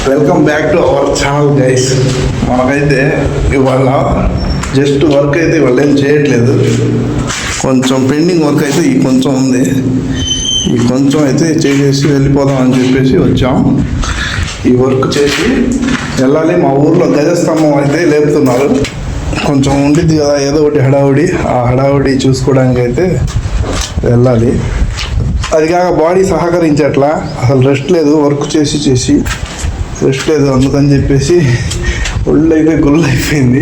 Welcome back to our channel guys. మనకైతే ఇవాళ just work అయితే ఇవాళ ఏం చేయట్లేదు. కొంచెం పెండింగ్ వర్క్ అయితే ఈ కొంచెం ఉంది. ఈ కొంచెం అయితే చేసేసి వెళ్ళిపోదాం అని చెప్పేసి వచ్చాం. ఈ వర్క్ చేసి వెళ్ళాలి. మా ఊర్లో గజస్తంభం అయితే లేపుతున్నారు. కొంచెం ఉండిద్ది కదా ఏదో ఒకటి హడావుడి. ఆ హడావుడి చూసుకోవడానికి అయితే వెళ్ళాలి. అది కాక బాడీ సహకరించట్లా, అసలు రెస్ట్ లేదు. వర్క్ చేసి రెస్ట్ లేదు. అందుకని చెప్పేసి ఒళ్ళు అయితే గుళ్ళు అయిపోయింది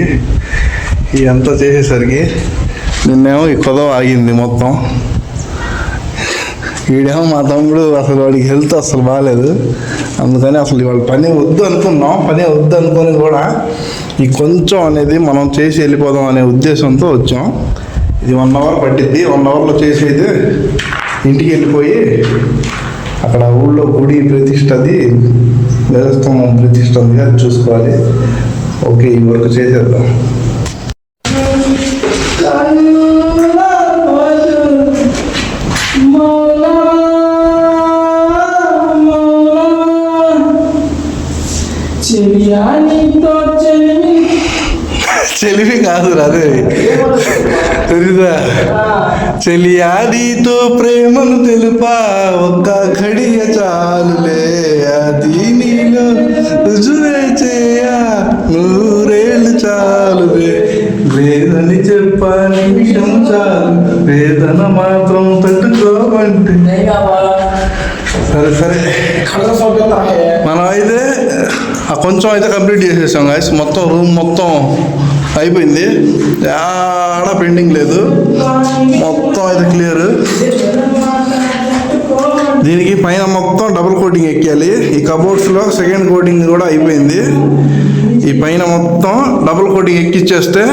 ఇదంతా చేసేసరికి. నిన్నేమో ఈ కొదవ ఆగింది మొత్తం. ఈడేమో మా తమ్ముడు అసలు వాడికి హెల్త్ అసలు బాగాలేదు. అందుకని అసలు ఇవాళ పని వద్దు అనుకున్నాం. పని వద్దు అనుకొని కూడా ఈ కొంచెం అనేది మనం చేసి వెళ్ళిపోదాం అనే ఉద్దేశంతో వచ్చాం. ఇది 1 అవర్ పట్టిద్ది. 1 అవర్లో చేసి అయితే ఇంటికి వెళ్ళిపోయి అక్కడ ఊళ్ళో గుడి ప్రతిష్టది, గజస్తంభం ప్రతిష్టది, అది చూసుకోవాలి. ఓకే, ఈ వర్క్ చేసేద్దాం. చెలివి కాదు అదే తెలీదా? చెలియా నీతో ప్రేమను తెలుపా ఒక్క ఘడియ చాలులే, అది నీలో రుజువే చేయ 100 ఏళ్ళు చాలులే, లేదని చెప్ప నిమిషం చాలు, వేదన మాత్రం తట్టుకోమంటే. సరే మనం అయితే కొంచెం అయితే కంప్లీట్ చేసేసాం గాయస్. మొత్తం రూమ్ మొత్తం అయిపోయింది. ఆడ పెండింగ్ లేదు. మొత్తం అయితే క్లియర్. దీనికి పైన మొత్తం డబుల్ కోటింగ్ ఎక్కాలి. ఈ కబోర్డ్స్లో సెకండ్ కోటింగ్ కూడా అయిపోయింది. ఈ పైన మొత్తం డబుల్ కోటింగ్ ఎక్కిచ్చేస్తే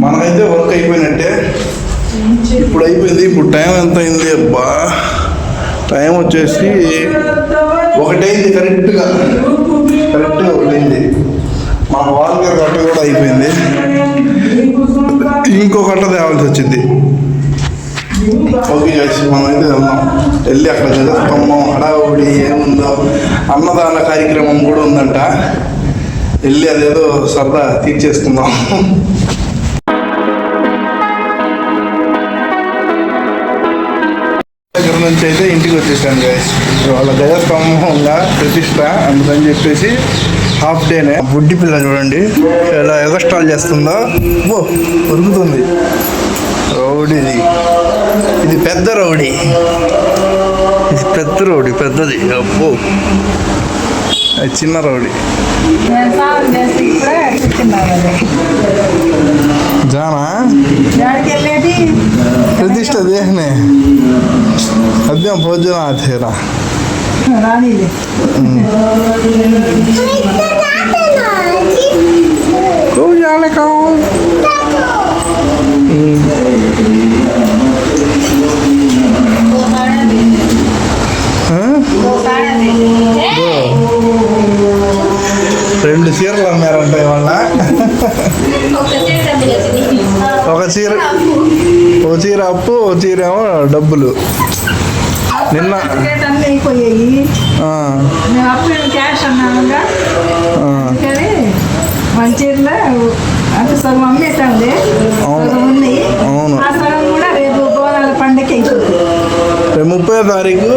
మనకైతే వర్క్ అయిపోయినట్టే. ఇప్పుడు అయిపోయింది. ఇప్పుడు టైం ఎంత అయింది? అబ్బా, టైం వచ్చేసి 1 అయింది. కరెక్ట్గా 1 అయింది. మన వాల్కేర్ కట్ట కూడా అయిపోయింది. ఇంకో కట్ట తేవాల్సి వచ్చింది. ఓకే గైస్, మనం అయితే వెళ్దాం. వెళ్ళి అక్కడ గజస్తంభం హడావుడి ఏముందో, అన్నదాన కార్యక్రమం కూడా ఉందంట. వెళ్ళి అదేదో సరదా తీర్చేసుకుందాం. దగ్గర నుంచి అయితే ఇంటికి వచ్చేసాను గైస్. వాళ్ళ గజస్తంభంగా ప్రతిష్ట, అందుకని చెప్పేసి హాఫ్ డేనే. బుడ్డి పిల్ల చూడండి ఎలా ఎగస్ట్రాల్ చేస్తుందో. ఓ ఉరుకుతుంది. రౌడీది ఇది పెద్ద రౌడీ. ఇది పెద్ద రౌడీ, పెద్దది. అబ్బో, అది చిన్న రౌడీ. జానా ప్రతిష్ట దేహనే అద్యం భోజన తేరా जाने का రెండు చీరలు అమ్మారంట ఇవాళ. ఒక చీర అప్పు, ఓ చీర ఏమో డబ్బులు. నిన్న మంచిర్లో అంటే సగం అమ్మేసాండి. ఉంది. కూడా రేపు బోనాల పండుగ అయిపోతుంది. 30వ తారీఖు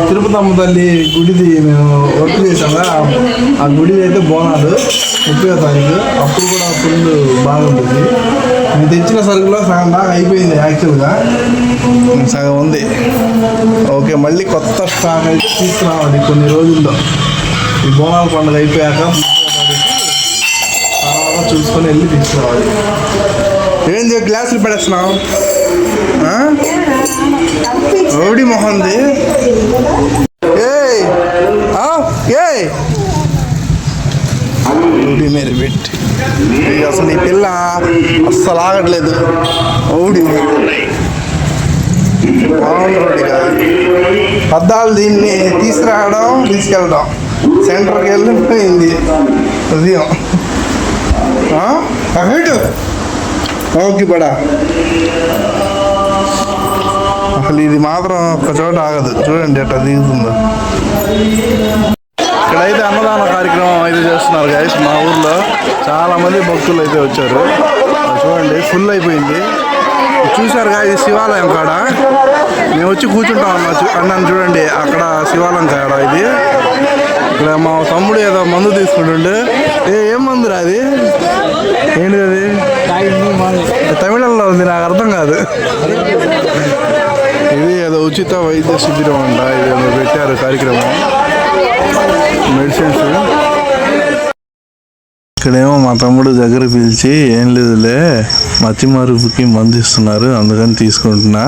తిరుపతమ్మ తల్లి గుడిది మేము వర్క్ చేసాము. ఆ గుడి అయితే బోనాలు 30వ తారీఖు. అప్పుడు కూడా ఫుల్ బాగుంటుంది. మేము తెచ్చిన సరుకులో సగం దాకా అయిపోయింది. యాక్చువల్గా సగం ఉంది. ఓకే, మళ్ళీ కొత్త స్టాక్ అయితే తీసుకురావాలి కొన్ని రోజుల్లో. ఈ బోనాల పండుగ అయిపోయాక చూసుకొని వెళ్ళి తీసుకురావాలి. ఏంది గ్లాసులు పడేస్తున్నావు? రౌడీ మొహంది. రౌడీ మేర పెట్టి అసలు ఈ పిల్ల అస్సలు ఆగట్లేదు. రౌడీ మామూలు రౌడీ కాదు. పద్దాలు దీన్ని తీసుకురావడం తీసుకెళ్ళడం. సెంటర్కి వెళ్ళిపోయింది ఉదయం. ఓకే బడా, అసలు ఇది మాత్రం ఒక చోట ఆగదు. చూడండి ఎట్లా దిగుతుందో. ఇక్కడైతే అన్నదానం గైస్ మా ఊర్లో చాలా మంది భక్తులు అయితే వచ్చారు. చూడండి ఫుల్ అయిపోయింది. చూసారు ఇది శివాలయం కాడ మేము వచ్చి కూర్చుంటాం అన్నాను. చూడండి అక్కడ శివాలయం కాడ ఇది. ఇక్కడ మా తమ్ముడు ఏదో మందు తీసుకుంటుండే. ఏం మందురా అది? ఏంటిది అది? తమిళంలో ఉంది, నాకు అర్థం కాదు. ఇది ఏదో ఉచిత వైద్య శిబిరం అంట. ఇది ఏదో పెట్టారు కార్యక్రమం, మెడిసిన్స్. ఇక్కడేమో మా తమ్ముడు దగ్గర పిలిచి ఏం లేదులే మతిమరుపుకి మందు ఇస్తున్నారు అందుకని తీసుకుంటున్నా,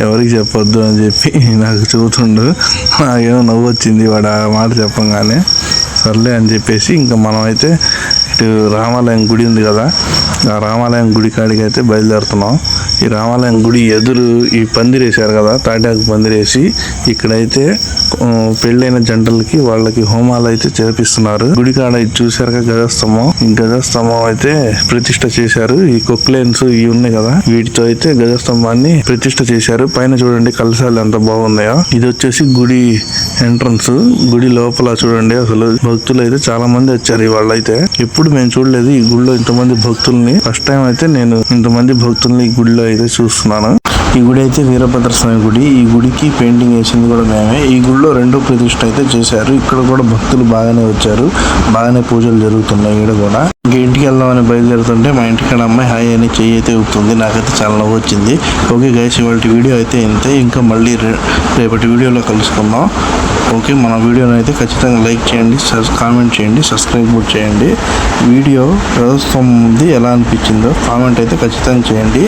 ఎవరికి చెప్పొద్దు అని చెప్పి నాకు చెబుతుండు. నాకేమో నవ్వు వచ్చింది వాడు ఆ మాట చెప్పంగానే. సర్లే అని చెప్పేసి ఇంకా మనం అయితే ఇటు రామాలయం గుడి ఉంది కదా, ఆ రామాలయం గుడి కాడికి అయితే బయలుదేరుతున్నాం. ఈ రామాలయం గుడి ఎదురు ఈ పందిరేసారు కదా, తాటాకు పందిరేసి ఇక్కడైతే పెళ్ళైన జంటలకి వాళ్ళకి హోమాలు అయితే చేపిస్తున్నారు. గుడి కాడ ఇది చూసారుగా గజస్తంభం. ఈ గజస్తంభం అయితే ప్రతిష్ట చేశారు. ఈ కొక్లైన్స్ ఇవి ఉన్నాయి కదా, వీటితో అయితే గజస్తంభాన్ని ప్రతిష్ట చేశారు. పైన చూడండి కలశాలు ఎంత బాగున్నాయో. ఇది వచ్చేసి గుడి ఎంట్రన్స్. గుడి లోపల చూడండి అసలు భక్తులు అయితే చాలా మంది వచ్చారు. ఇవాళ అయితే ఎప్పుడు మేము చూడలేదు ఈ గుడిలో ఇంతమంది భక్తుల్ని. ఫస్ట్ టైం అయితే నేను ఇంతమంది భక్తుల్ని ఈ గుడిలో అయితే చూస్తున్నాను. ఈ గుడి అయితే వీరభద్ర స్వామి గుడి. ఈ గుడికి పెయింటింగ్ వేసింది కూడా మేమే. ఈ గుడిలో రెండో ప్రతిష్ట అయితే చేశారు. ఇక్కడ కూడా భక్తులు బాగానే వచ్చారు, బాగానే పూజలు జరుగుతున్నాయి. ఇక్కడ కూడా ఇంకా ఇంటికి వెళ్దామని బయలుదేరుతుంటే మా ఇంటికాడ అమ్మాయి హాయ్ అని చెయ్యి అయితే ఊపుతుంది. నాకైతే చాలా నవ్వు వచ్చింది. ఓకే గైస్, ఇవాళ వీడియో అయితే ఇంతే. ఇంకా మళ్ళీ రేపటి వీడియోలో కలుసుకుందాం. ఓకే, మన వీడియోని అయితే ఖచ్చితంగా లైక్ చేయండి, కామెంట్ చేయండి, సబ్స్క్రైబ్ కూడా చేయండి. వీడియో ప్రస్తుతం ఎలా అనిపించిందో కామెంట్ అయితే ఖచ్చితంగా చేయండి.